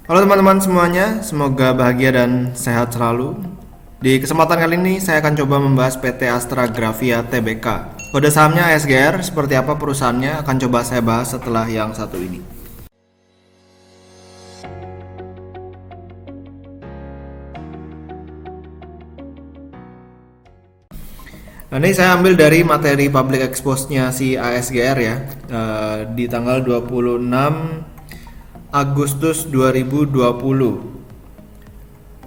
Halo teman-teman semuanya, semoga bahagia dan sehat selalu. Di kesempatan kali ini saya akan coba membahas PT Astra Grafia Tbk. Kode sahamnya ASGR, seperti apa perusahaannya akan coba saya bahas setelah yang satu ini. Nah, ini saya ambil dari materi public expose-nya si ASGR ya, di tanggal 26 Agustus 2020.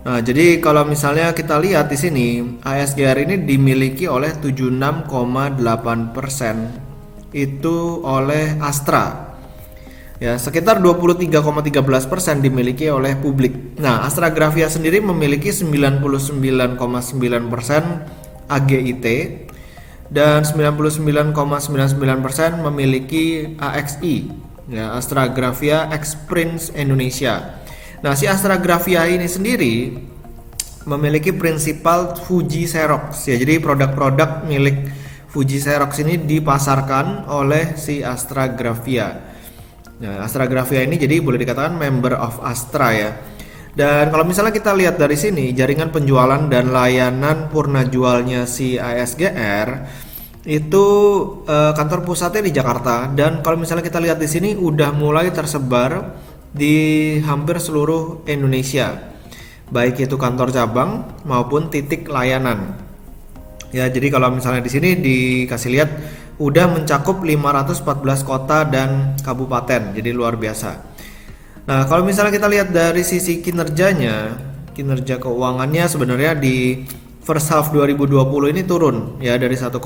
Nah, jadi kalau misalnya kita lihat di sini, ASGR ini dimiliki oleh 76,8% itu oleh Astra. Ya, sekitar 23,13% dimiliki oleh publik. Nah, Astra Grafia sendiri memiliki 99,9% AGIT dan 99,99% memiliki AXI, ya, Astra Grafia Xprints Indonesia. Nah, si Astra Grafia ini sendiri memiliki prinsipal Fuji Xerox, ya. Jadi produk-produk milik Fuji Xerox ini dipasarkan oleh si Astra Grafia. Nah, Astra Grafia ini jadi boleh dikatakan member of Astra ya. Dan kalau misalnya kita lihat dari sini jaringan penjualan dan layanan purna jualnya si ASGR itu kantor pusatnya di Jakarta, dan kalau misalnya kita lihat di sini udah mulai tersebar di hampir seluruh Indonesia, baik itu kantor cabang maupun titik layanan. Ya, jadi kalau misalnya di sini dikasih lihat udah mencakup 514 kota dan kabupaten. Jadi luar biasa. Nah, kalau misalnya kita lihat dari sisi kinerjanya, kinerja keuangannya sebenarnya di first half 2020 ini turun ya, dari 1,5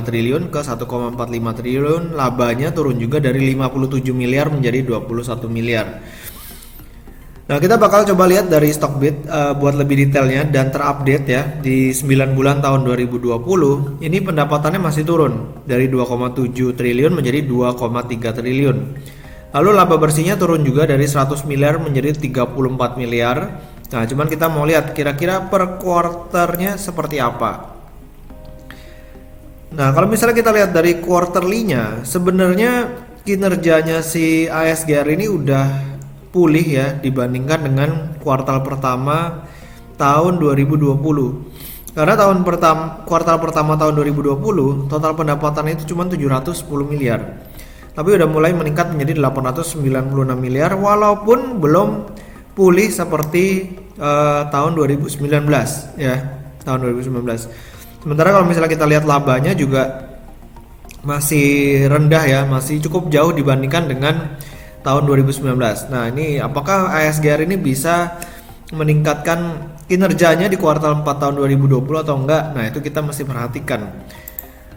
triliun ke 1,45 triliun, labanya turun juga dari 57 miliar menjadi 21 miliar. Nah, kita bakal coba lihat dari Stockbit buat lebih detailnya dan terupdate ya di 9 bulan tahun 2020. Ini pendapatannya masih turun dari 2,7 triliun menjadi 2,3 triliun. Lalu laba bersihnya turun juga dari 100 miliar menjadi 34 miliar. Nah, cuman kita mau lihat kira-kira per quarternya seperti apa. Nah, kalau misalnya kita lihat dari quarterly-nya, sebenarnya kinerjanya si ASGR ini udah pulih ya dibandingkan dengan kuartal pertama tahun 2020. Karena kuartal pertama tahun 2020 total pendapatannya itu cuma 710 miliar. Tapi udah mulai meningkat menjadi 896 miliar walaupun belum pulih seperti tahun 2019 ya, tahun 2019. Sementara kalau misalnya kita lihat labanya juga masih rendah ya, masih cukup jauh dibandingkan dengan tahun 2019. Nah, ini apakah ASGR ini bisa meningkatkan kinerjanya di kuartal 4 tahun 2020 atau enggak? Nah, itu kita mesti perhatikan.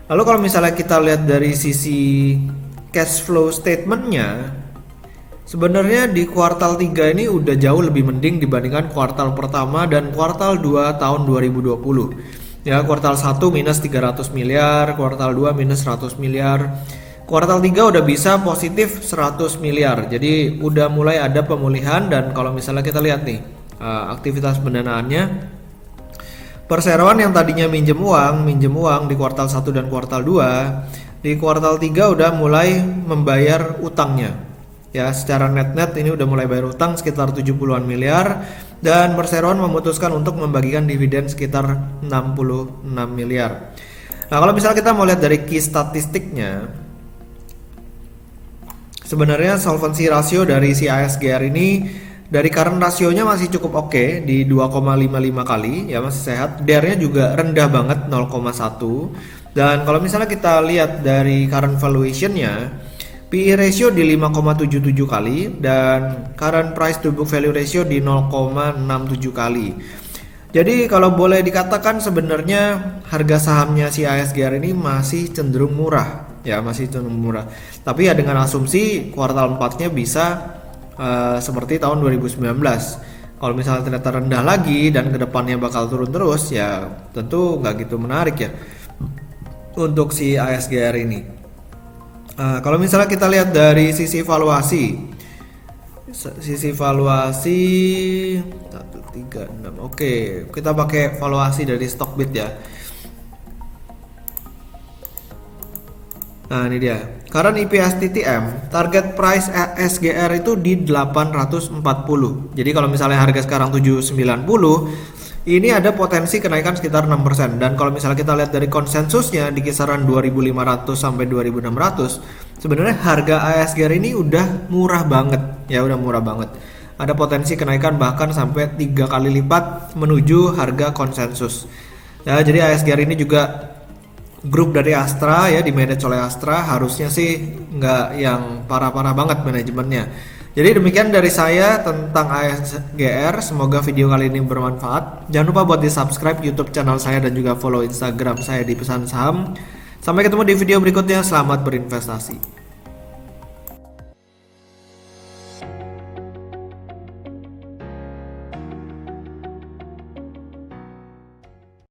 Lalu kalau misalnya kita lihat dari sisi cash flow statementnya, sebenarnya di kuartal 3 ini udah jauh lebih mending dibandingkan kuartal pertama dan kuartal 2 tahun 2020. Ya, kuartal 1 minus 300 miliar, kuartal 2 minus 100 miliar. Kuartal 3 udah bisa positif 100 miliar. Jadi udah mulai ada pemulihan, dan kalau misalnya kita lihat nih aktivitas pendanaannya, perseroan yang tadinya minjem uang di kuartal 1 dan kuartal 2, di kuartal 3 udah mulai membayar utangnya. Ya, secara net-net ini udah mulai bayar utang sekitar 70-an miliar, dan perseroan memutuskan untuk membagikan dividen sekitar 66 miliar. Nah, kalau misalnya kita mau lihat dari key statistiknya, sebenarnya solvency ratio dari si ASGR ini dari current rasionya masih cukup oke di 2,55 kali ya, masih sehat. DER-nya juga rendah banget 0,1. Dan kalau misalnya kita lihat dari current valuation-nya, PE ratio di 5,77 kali dan current price to book value ratio di 0,67 kali. Jadi kalau boleh dikatakan sebenarnya harga sahamnya si ASGR ini masih cenderung murah. Ya, masih cenderung murah. Tapi ya dengan asumsi kuartal 4-nya bisa seperti tahun 2019. Kalau misalnya ternyata rendah lagi dan kedepannya bakal turun terus, ya tentu nggak gitu menarik ya untuk si ASGR ini. Kalau misalnya kita lihat dari sisi valuasi 136. Oke, kita pakai valuasi dari Stockbit ya. Nah ini dia, current EPS TTM, target price ASGR itu di 840. Jadi kalau misalnya harga sekarang 790, ini ada potensi kenaikan sekitar 6%. Dan kalau misalnya kita lihat dari konsensusnya di kisaran 2500 sampai 2600, sebenarnya harga ASGR ini udah murah banget. Ya udah murah banget. Ada potensi kenaikan bahkan sampai 3 kali lipat menuju harga konsensus. Ya, jadi ASGR ini juga grup dari Astra ya, di manage oleh Astra, harusnya sih nggak yang parah-parah banget manajemennya. Jadi demikian dari saya tentang ASGR, semoga video kali ini bermanfaat. Jangan lupa buat di subscribe YouTube channel saya dan juga follow Instagram saya di Pesan Saham. Sampai ketemu di video berikutnya, selamat berinvestasi.